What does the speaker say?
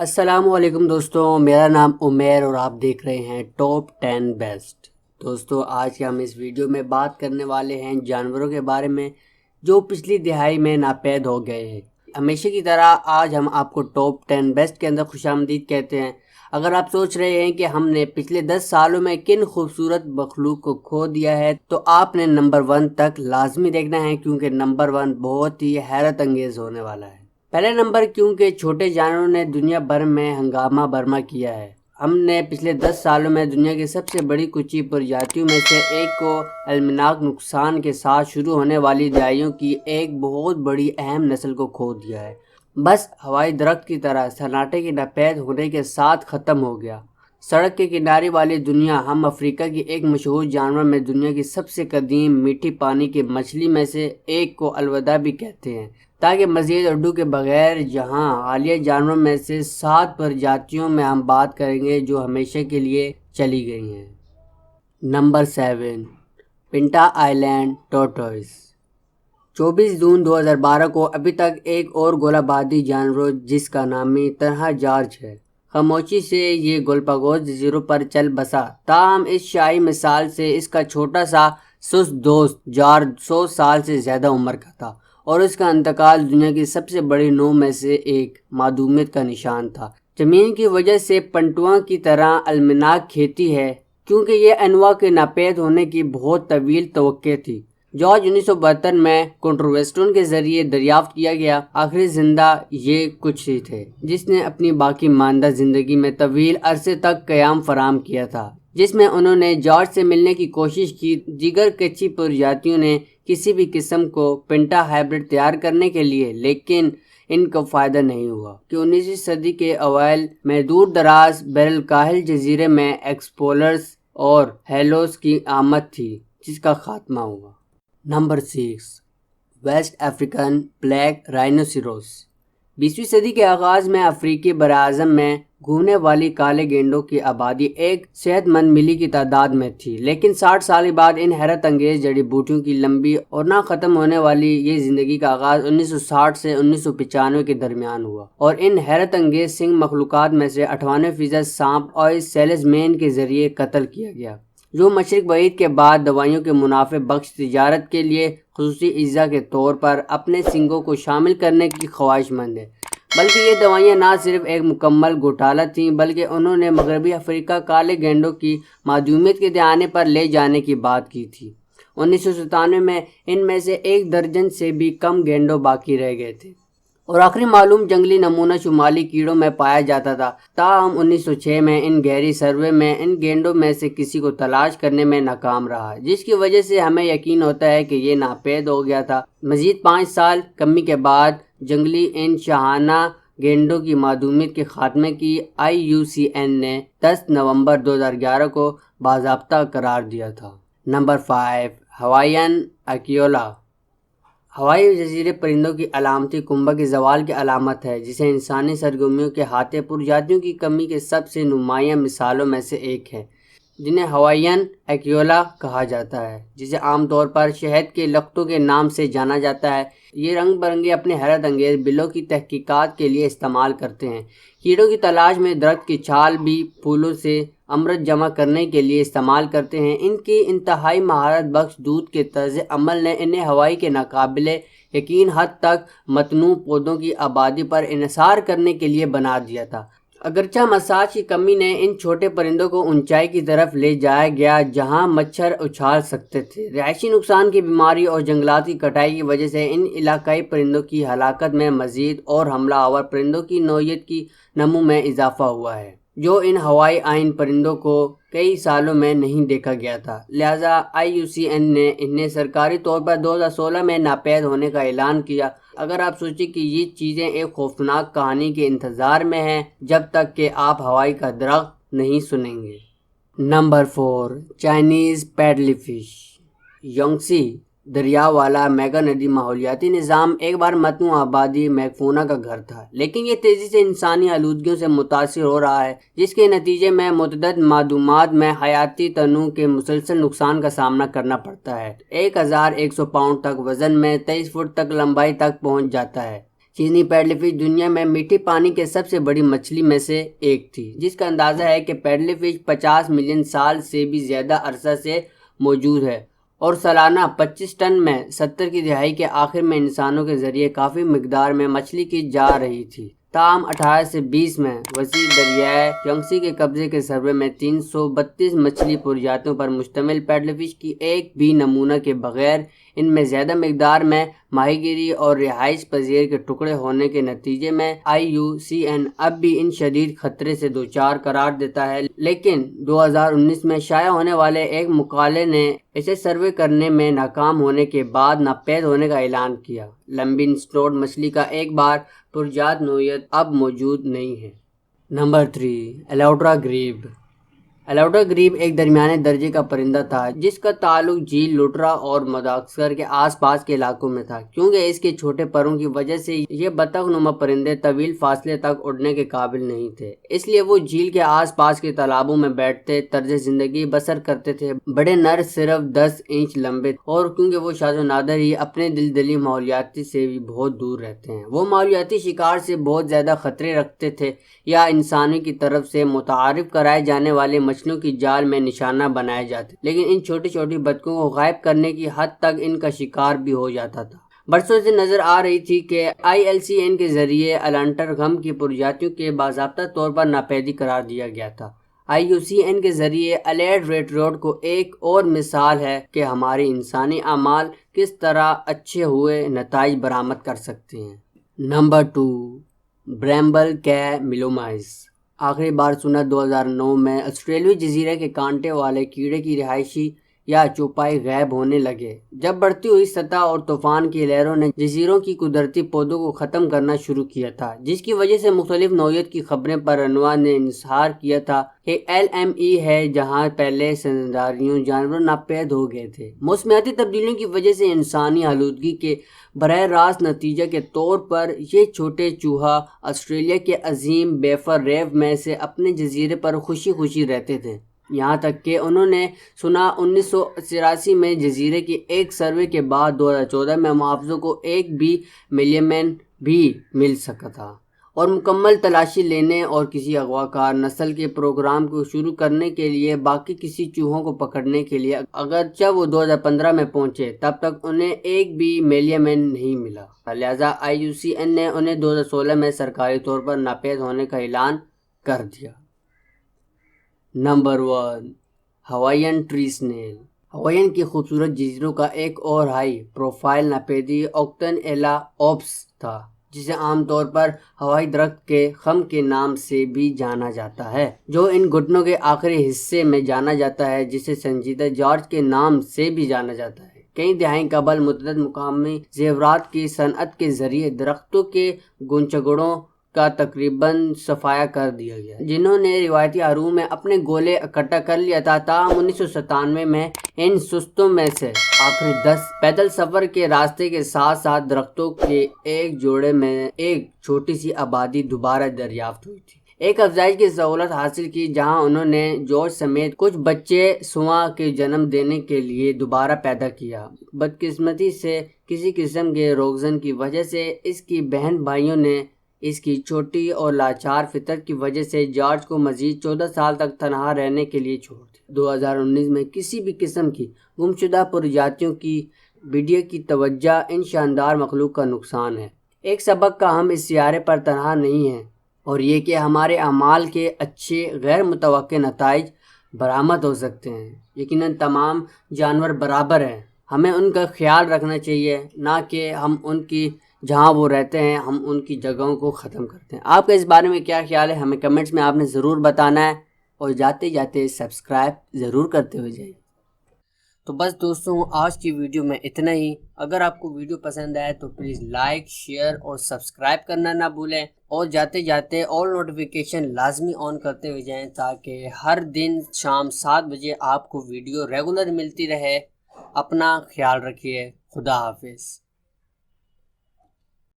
السلام علیکم دوستوں، میرا نام عمیر اور آپ دیکھ رہے ہیں ٹاپ 10 بیسٹ۔ دوستوں، آج کے ہم اس ویڈیو میں بات کرنے والے ہیں جانوروں کے بارے میں جو پچھلی دہائی میں ناپید ہو گئے ہیں۔ ہمیشہ کی طرح آج ہم آپ کو ٹاپ 10 بیسٹ کے اندر خوش آمدید کہتے ہیں۔ اگر آپ سوچ رہے ہیں کہ ہم نے پچھلے 10 سالوں میں کن خوبصورت مخلوق کو کھو دیا ہے تو آپ نے نمبر 1 تک لازمی دیکھنا ہے، کیونکہ نمبر 1 بہت ہی حیرت انگیز ہونے والا ہے۔ پہلا نمبر، کیونکہ چھوٹے جانوروں نے دنیا بھر میں ہنگامہ برپا کیا ہے۔ ہم نے پچھلے 10 سالوں میں دنیا کی سب سے بڑی کچی پرجاتیوں میں سے ایک کو المناک نقصان کے ساتھ شروع ہونے والی دہائیوں کی ایک بہت بڑی اہم نسل کو کھو دیا ہے۔ بس ہوائی درخت کی طرح سناٹے کے ناپید ہونے کے ساتھ ختم ہو گیا۔ سڑک کے کنارے والی دنیا، ہم افریقہ کی ایک مشہور جانور میں دنیا کی سب سے قدیم میٹھی پانی کی مچھلی میں سے ایک کو الوداع بھی کہتے ہیں، تاکہ مزید اڈو کے بغیر جہاں حالیہ جانوروں میں سے 7 پرجاتیوں میں ہم بات کریں گے جو ہمیشہ کے لیے چلی گئی ہیں۔ Number 7، پنٹا island ٹورٹوئس۔ 24 جون 2012 کو ابھی تک ایک اور گولہ بادی جانور جس کا نامی تنہا جارج ہے، خاموشی سے یہ گولپاگوس جزیروں پر چل بسا۔ تاہم اس شاہی مثال سے اس کا چھوٹا سا سست دوست جارج 100 سال سے زیادہ عمر کا تھا، اور اس کا انتقال دنیا کی سب سے بڑی نوع میں سے ایک معدومیت کا نشان تھا۔ زمین کی وجہ سے پنٹوؤں کی طرح المناک کھیتی ہے، کیونکہ یہ انواع کے ناپید ہونے کی بہت طویل توقع تھی۔ جارج 1972 میں کنٹرویسٹون کے ذریعے دریافت کیا گیا آخری زندہ یہ کچھ ہی تھے جس نے اپنی باقی ماندہ زندگی میں طویل عرصے تک قیام فراہم کیا تھا، جس میں انہوں نے جارج سے ملنے کی کوشش کی۔ دیگر کچی پرجاتیوں نے کسی بھی قسم کو پنٹا ہائبرڈ تیار کرنے کے لیے، لیکن ان کو فائدہ نہیں ہوا کہ 19ویں صدی کے اوائل میں دور دراز بحر الکاہل جزیرے میں ایکسپلوررز اور ہیلوز کی آمد تھی، جس کا خاتمہ ہوا۔ Number 6، West African black rhinoceros. 20ویں صدی کے آغاز میں افریقی براعظم میں گھومنے والی کالے گینڈوں کی آبادی ایک صحت مند ملی کی تعداد میں تھی، لیکن 60 سال بعد ان حیرت انگیز جڑی بوٹیوں کی لمبی اور نہ ختم ہونے والی یہ زندگی کا آغاز 1960 سے 1995 کے درمیان ہوا، اور ان حیرت انگیز سنگ مخلوقات میں سے 98% سانپ اوئس سیلزمین کے ذریعے قتل کیا گیا، جو مشرق بعید کے بعد دوائیوں کے منافع بخش تجارت کے لیے خصوصی اجزاء کے طور پر اپنے سنگوں کو شامل کرنے کی خواہش مند ہے۔ بلکہ یہ دوائیاں نہ صرف ایک مکمل گھوٹالہ تھیں، بلکہ انہوں نے مغربی افریقہ کالے گینڈوں کی معدومیت کے دہانے پر لے جانے کی بات کی تھی۔ 1997 میں ان میں سے 1 درجن سے بھی کم گینڈوں باقی رہ گئے تھے، اور آخری معلوم جنگلی نمونہ شمالی کیڑوں میں پایا جاتا تھا۔ تاہم 1906 میں ان گہری سروے میں ان گینڈوں میں سے کسی کو تلاش کرنے میں ناکام رہا، جس کی وجہ سے ہمیں یقین ہوتا ہے کہ یہ ناپید ہو گیا تھا۔ مزید 5 سال کمی کے بعد جنگلی ان شاہانہ گینڈوں کی معدومیت کے خاتمے کی IUCN نے 10 نومبر 2011 کو باضابطہ قرار دیا تھا۔ نمبر 5، ہوائین ایکیولا۔ ہوائی جزیرے پرندوں کی علامتی کنبہ کے زوال کی علامت ہے، جسے انسانی سرگرمیوں کے ہاتھے پرجاتیوں کی کمی کے سب سے نمایاں مثالوں میں سے ایک ہے، جنہیں ہوائین ایکیولا کہا جاتا ہے، جسے عام طور پر شہد کے لقطوں کے نام سے جانا جاتا ہے۔ یہ رنگ برنگے اپنے حیرت انگیز بلوں کی تحقیقات کے لیے استعمال کرتے ہیں۔ کیڑوں کی تلاش میں درخت کی چھال بھی پھولوں سے امرت جمع کرنے کے لیے استعمال کرتے ہیں۔ ان کی انتہائی مہارت بخش دودھ کے طرز عمل نے انہیں ہوائی کے ناقابل یقین حد تک متنوع پودوں کی آبادی پر انحصار کرنے کے لیے بنا دیا تھا۔ اگرچہ مساج کی کمی نے ان چھوٹے پرندوں کو اونچائی کی طرف لے جایا گیا جہاں مچھر اچھال سکتے تھے، رہائشی نقصان کی بیماری اور جنگلات کی کٹائی کی وجہ سے ان علاقائی پرندوں کی ہلاکت میں مزید اور حملہ آور پرندوں کی نوعیت کی نمو میں اضافہ ہوا ہے، جو ان ہوائی آئین پرندوں کو کئی سالوں میں نہیں دیکھا گیا تھا۔ لہٰذا IUCN نے انہیں سرکاری طور پر 2016 میں ناپید ہونے کا اعلان کیا۔ اگر آپ سوچیں کہ یہ چیزیں ایک خوفناک کہانی کے انتظار میں ہیں جب تک کہ آپ ہوائی کا درخت نہیں سنیں گے۔ Number 4، Chinese paddlefish. Yangtze دریا والا میگا ندی ماحولیاتی نظام ایک بار متنوع آبادی میگفونا کا گھر تھا، لیکن یہ تیزی سے انسانی آلودگیوں سے متاثر ہو رہا ہے، جس کے نتیجے میں متعدد معدومات میں حیاتی تنوع کے مسلسل نقصان کا سامنا کرنا پڑتا ہے۔ 1100 پاؤنڈ تک وزن میں 23 فٹ تک لمبائی تک پہنچ جاتا ہے۔ چینی پیڈل فش دنیا میں میٹھے پانی کے سب سے بڑی مچھلی میں سے ایک تھی، جس کا اندازہ ہے کہ پیڈل فش 50 ملین سال سے بھی زیادہ عرصہ سے موجود ہے اور سالانہ 25 ٹن میں 70 کی دہائی کے آخر میں انسانوں کے ذریعے کافی مقدار میں مچھلی کی جا رہی تھی۔ تاہم 18 سے 20 میں وسیع دریائے یانگسی کے قبضے کے سروے میں 332 مچھلی پرجاتیوں پر مشتمل پیڈل فش کی ایک بھی نمونہ کے بغیر ان میں زیادہ مقدار میں ماہی گیری اور رہائش پذیر کے ٹکڑے ہونے کے نتیجے میں IUCN اب بھی ان شدید خطرے سے دوچار قرار دیتا ہے، لیکن 2019 میں شائع ہونے والے ایک مقالے نے اسے سروے کرنے میں ناکام ہونے کے بعد ناپید ہونے کا اعلان کیا۔ لمبی سنوٹ مچھلی کا ایک بار پرجات نوعیت اب موجود نہیں ہے۔ نمبر 3، ایلوڈرا گریب۔ ایلوڈرا گریب ایک درمیانے درجے کا پرندہ تھا جس کا تعلق جھیل لوٹرا اور مدغاسکر کے آس پاس کے علاقوں میں تھا۔ کیونکہ اس کے چھوٹے پروں کی وجہ سے یہ بطخ نما پرندے طویل فاصلے تک اڑنے کے قابل نہیں تھے، اس لیے وہ جھیل کے آس پاس کے تالابوں میں بیٹھتے طرز زندگی بسر کرتے تھے۔ بڑے نر صرف 10 انچ لمبے اور کیونکہ وہ شاذ و نادر ہی اپنے دلدلی ماحولیاتی سے بھی بہت دور رہتے ہیں، وہ ماحولیاتی شکار سے بہت زیادہ خطرے رکھتے تھے یا انسانوں کی طرف سے متعارف کرائے جانے والے مچھلیوں کی جال میں نشانہ بنائے جاتے، لیکن ان چھوٹی چھوٹی بطخوں کو غائب کرنے کی حد تک ان کا شکار بھی ہو جاتا تھا۔ برسوں سے نظر آ رہی تھی کہ ILCN کے ذریعے الانٹرگم کی پرجاتیوں کے باضابطہ طور پر ناپیدی قرار دیا گیا تھا۔ IUCN کے ذریعے الرٹ ریڈ روڈ کو ایک اور مثال ہے کہ ہماری انسانی اعمال کس طرح اچھے ہوئے نتائج برآمد کر سکتے ہیں۔ نمبر 2، بریمبل کیمیلومائز۔ آخری بار سنا 2009 میں آسٹریلوی جزیرے کے کانٹے والے کیڑے کی رہائشی یا چوپائی غائب ہونے لگے جب بڑھتی ہوئی سطح اور طوفان کی لہروں نے جزیروں کی قدرتی پودوں کو ختم کرنا شروع کیا تھا، جس کی وجہ سے مختلف نوعیت کی خبریں پر رنوا نے انحصار کیا تھا کہ LME ہے جہاں پہلے سنداریوں جانور ناپید ہو گئے تھے۔ موسمیاتی تبدیلیوں کی وجہ سے انسانی آلودگی کے براہ راست نتیجہ کے طور پر یہ چھوٹے چوہا آسٹریلیا کے عظیم بیفر ریف میں سے اپنے جزیرے پر خوشی خوشی رہتے تھے، یہاں تک کہ انہوں نے سنا 1983 میں جزیرے کی ایک سروے کے بعد 2014 میں محافظوں کو ایک بھی میلمین بھی مل سکا تھا، اور مکمل تلاشی لینے اور کسی اغوا کار نسل کے پروگرام کو شروع کرنے کے لیے باقی کسی چوہوں کو پکڑنے کے لیے اگرچہ وہ 2015 میں پہنچے تب تک انہیں ایک بھی میلمین نہیں ملا، لہذا IUCN نے انہیں 2016 میں سرکاری طور پر ناپید ہونے کا اعلان کر دیا۔ Number 1، Hawaiian tree snail. Hawaiian کی خوبصورت جزیروں کا ایک اور ہائی پروفائل ناپیدی اوکٹن ایلا اوپس تھا، جسے عام طور پر ہوائی درخت کے خم کے نام سے بھی جانا جاتا ہے، جو ان گھٹنوں کے آخری حصے میں جانا جاتا ہے، جسے سنجیدہ جارج کے نام سے بھی جانا جاتا ہے۔ کئی دہائیں قبل متعدد مقامی زیورات کی صنعت کے ذریعے درختوں کے گنچگڑوں کا تقریباً صفایا کر دیا گیا، جنہوں نے روایتی حروم میں اپنے گولے اکٹھا کر لیا تھا۔ تاہم 1997 میں ان سستوں میں سے آخری 10 پیدل سفر کے راستے کے ساتھ ساتھ درختوں کے ایک جوڑے میں ایک چھوٹی سی آبادی دوبارہ دریافت ہوئی تھی، ایک افزائش کی سہولت حاصل کی جہاں انہوں نے جارج سمیت کچھ بچے سواں کے جنم دینے کے لیے دوبارہ پیدا کیا۔ بدقسمتی سے کسی قسم کے روگزن کی وجہ سے اس کی بہن بھائیوں نے اس کی چھوٹی اور لاچار فطرت کی وجہ سے جارج کو مزید 14 سال تک تنہا رہنے کے لیے چھوڑ دیا۔ 2019 میں کسی بھی قسم کی گمشدہ پرجاتیوں کی ویڈیو کی توجہ ان شاندار مخلوق کا نقصان ہے۔ ایک سبق کا ہم اس سیارے پر تنہا نہیں ہیں، اور یہ کہ ہمارے اعمال کے اچھے غیر متوقع نتائج برآمد ہو سکتے ہیں۔ یقیناً تمام جانور برابر ہیں، ہمیں ان کا خیال رکھنا چاہیے، نہ کہ ہم ان کی جہاں وہ رہتے ہیں ہم ان کی جگہوں کو ختم کرتے ہیں۔ آپ کا اس بارے میں کیا خیال ہے؟ ہمیں کمنٹس میں آپ نے ضرور بتانا ہے، اور جاتے جاتے سبسکرائب ضرور کرتے ہوئے جائیے۔ تو بس دوستوں، آج کی ویڈیو میں اتنا ہی۔ اگر آپ کو ویڈیو پسند آئے تو پلیز لائک، شیئر اور سبسکرائب کرنا نہ بھولیں، اور جاتے جاتے آل نوٹیفیکیشن لازمی آن کرتے ہوئے جائیں تاکہ ہر دن شام 7 بجے آپ کو ویڈیو ریگولر ملتی رہے۔ اپنا خیال رکھیے۔ خدا حافظ۔